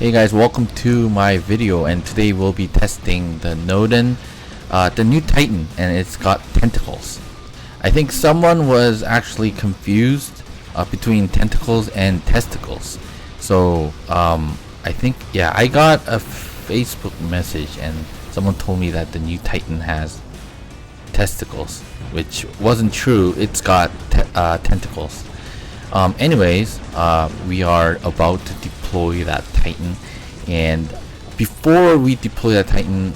Hey guys, welcome to my video, and today we'll be testing the Nodens, the new Titan, and it's got tentacles. I think someone was actually confused between tentacles and testicles. So I think, yeah, I got a Facebook message and someone told me that the new Titan has testicles, which wasn't true. It's got tentacles. Anyways, we are about to deploy that Titan, and before we deploy that Titan,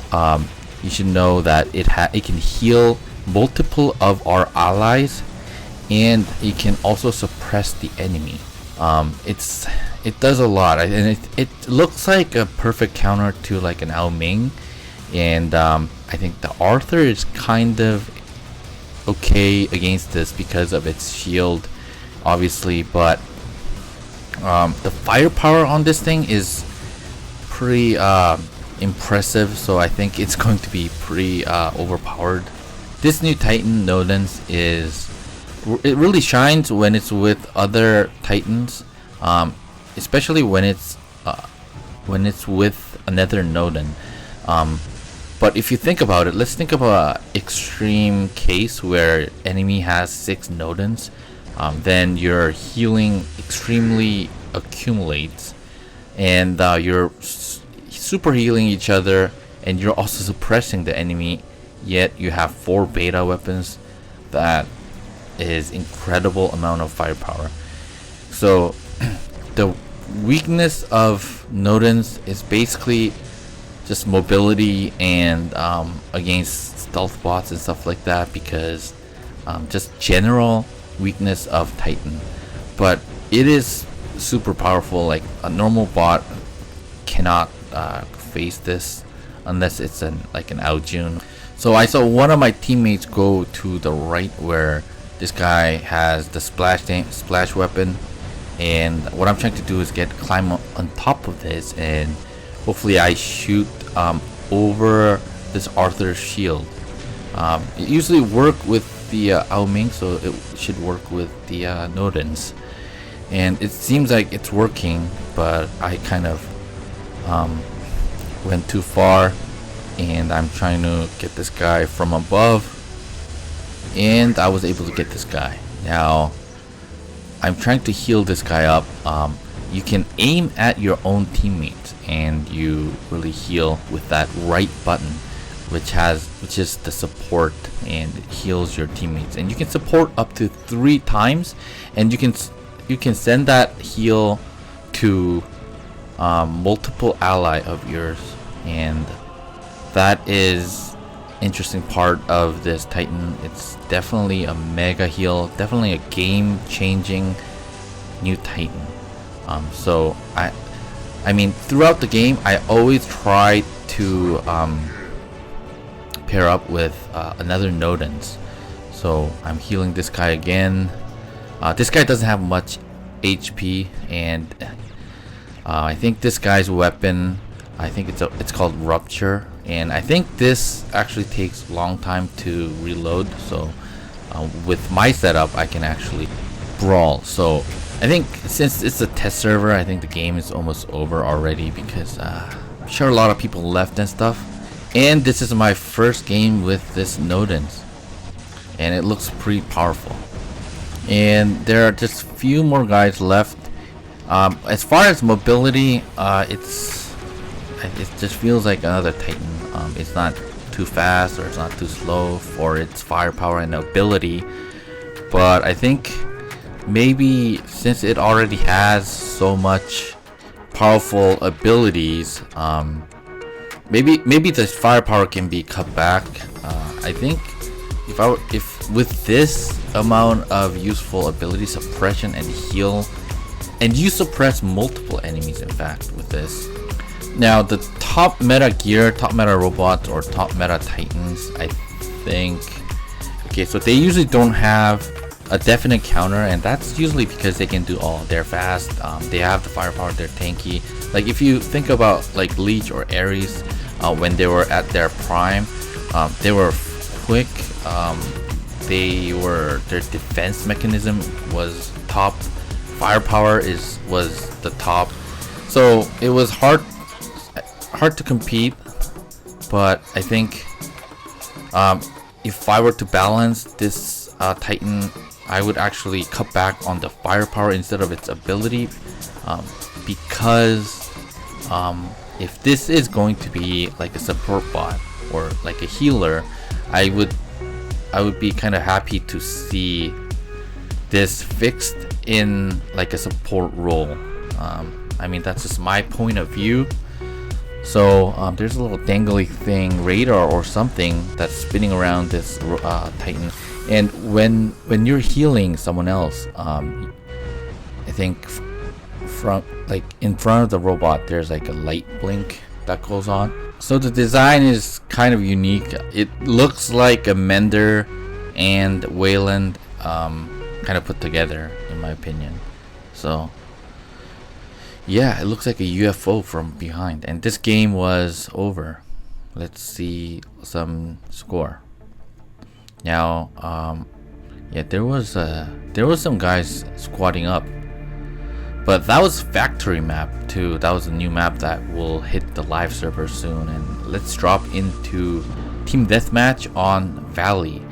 you should know that it can heal multiple of our allies, and it can also suppress the enemy. It does a lot, and it looks like a perfect counter to like an Ao Ming, and I think the Arthur is kind of okay against this because of its shield, obviously, but the firepower on this thing is pretty impressive, so I think it's going to be pretty overpowered. This new Titan Nodens it really shines when it's with other Titans, especially when it's with another Nodens. But if you think about it, let's think about an extreme case where enemy has 6 Nodens. Then your healing extremely accumulates, and you're super healing each other, and you're also suppressing the enemy, yet you have 4 beta weapons. That is incredible amount of firepower. So the weakness of Nodens is basically just mobility and against stealth bots and stuff like that, because just general weakness of Titan. But it is super powerful. Like a normal bot cannot face this unless it's like an Ao Jun. So I saw one of my teammates go to the right where this guy has the splash weapon, and what I'm trying to do is climb on top of this, and hopefully I shoot over this Arthur's shield. It usually work with the Ao Ming, so it should work with the Nodens, and it seems like it's working, but I kind of went too far, and I'm trying to get this guy from above, and I was able to get this guy. Now I'm trying to heal this guy up. You can aim at your own teammates and you really heal with that right button, which is the support, and it heals your teammates, and you can support up to 3 times, and you can send that heal to multiple ally of yours, and that is interesting part of this Titan. It's definitely a mega heal, definitely a game-changing new Titan. So I mean, throughout the game, I always try to pair up with another Nodens. So I'm healing this guy again. This guy doesn't have much HP, and I think this guy's weapon, I think it's called Rupture, and I think this actually takes a long time to reload. So with my setup, I can actually brawl. So I think since it's a test server, I think the game is almost over already, because I'm sure a lot of people left and stuff. And this is my first game with this Nodens, and it looks pretty powerful. And there are just few more guys left. As far as mobility, it just feels like another Titan. It's not too fast, or it's not too slow for its firepower and ability, but I think maybe since it already has so much powerful abilities, maybe the firepower can be cut back. I think if with this amount of useful ability, suppression and heal, and you suppress multiple enemies, in fact, with this. Now the top meta gear, top meta robots, or top meta Titans, I think, okay, so they usually don't have a definite counter, and that's usually because they can do all. They're fast, they have the firepower, they're tanky. Like if you think about like Leech or Ares, when they were at their prime, they were quick, their defense mechanism was top, firepower was the top. So it was hard to compete, but I think if I were to balance this Titan, I would actually cut back on the firepower instead of its ability, because if this is going to be like a support bot or like a healer, I would be kind of happy to see this fixed in like a support role. I mean, that's just my point of view. So there's a little dangly thing, radar or something, that's spinning around this Titan, and when you're healing someone else, I think from like in front of the robot there's like a light blink that goes on. So the design is kind of unique. It looks like a Mender and Wayland kind of put together, in my opinion. So yeah, it looks like a UFO from behind. And this game was over. Let's see some score. Now, yeah, there was some guys squatting up, but that was factory map too. That was a new map that will hit the live server soon. And let's drop into team deathmatch on Valley.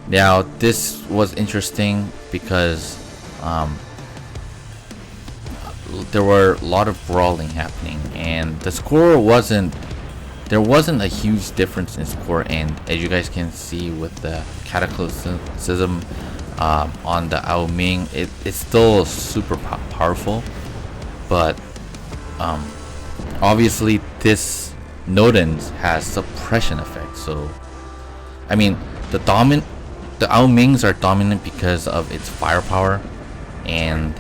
Now, this was interesting because there were a lot of brawling happening, and the score there wasn't a huge difference in score. And as you guys can see with the cataclysm on the Ao Ming, it's still super powerful, but obviously this Nodens has suppression effect. So I mean, the Ao Mings are dominant because of its firepower, and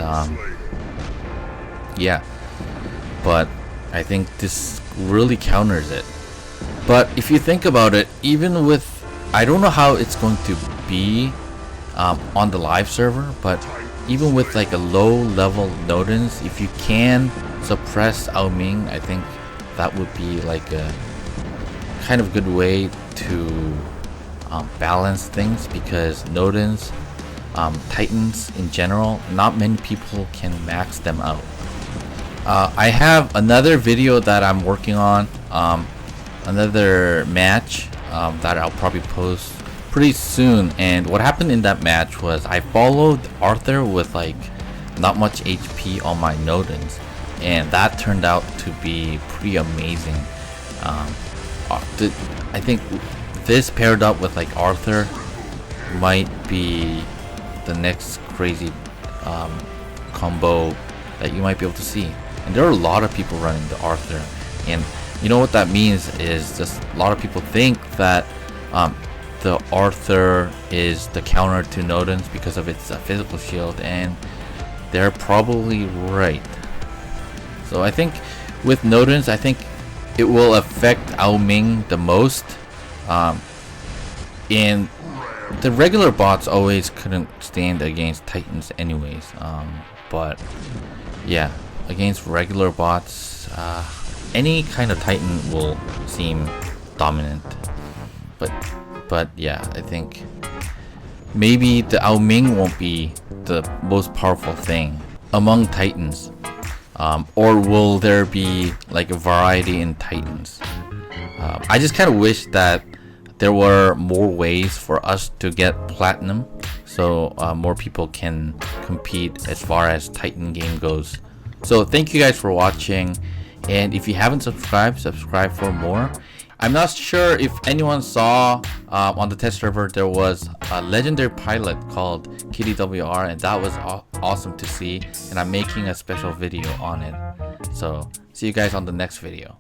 yeah, but I think this really counters it. But if you think about it, even with, I don't know how it's going to be on the live server, but even with like a low level Nodens, if you can suppress Ao Ming, I think that would be like a kind of good way to balance things, because Nodens, Titans in general, not many people can max them out. I have another video that I'm working on, another match that I'll probably post pretty soon. And what happened in that match was I followed Arthur with like not much HP on my Nodens, and that turned out to be pretty amazing. I think this paired up with like Arthur might be the next crazy combo that you might be able to see. And there are a lot of people running the Arthur, and you know what that means is just a lot of people think that the Arthur is the counter to Nodens because of its physical shield, and they're probably right. So I think with Nodens, I think it will affect Ao Ming the most. And the regular bots always couldn't stand against Titans anyways. But yeah, against regular bots, any kind of Titan will seem dominant. But yeah, I think maybe the Ao Ming won't be the most powerful thing among Titans. Or will there be like a variety in Titans? I just kind of wish that there were more ways for us to get platinum, so more people can compete as far as Titan game goes. So thank you guys for watching, and if you haven't subscribed, subscribe for more. I'm not sure if anyone saw on the test server there was a legendary pilot called KDWR, and that was awesome to see, and I'm making a special video on it. So see you guys on the next video.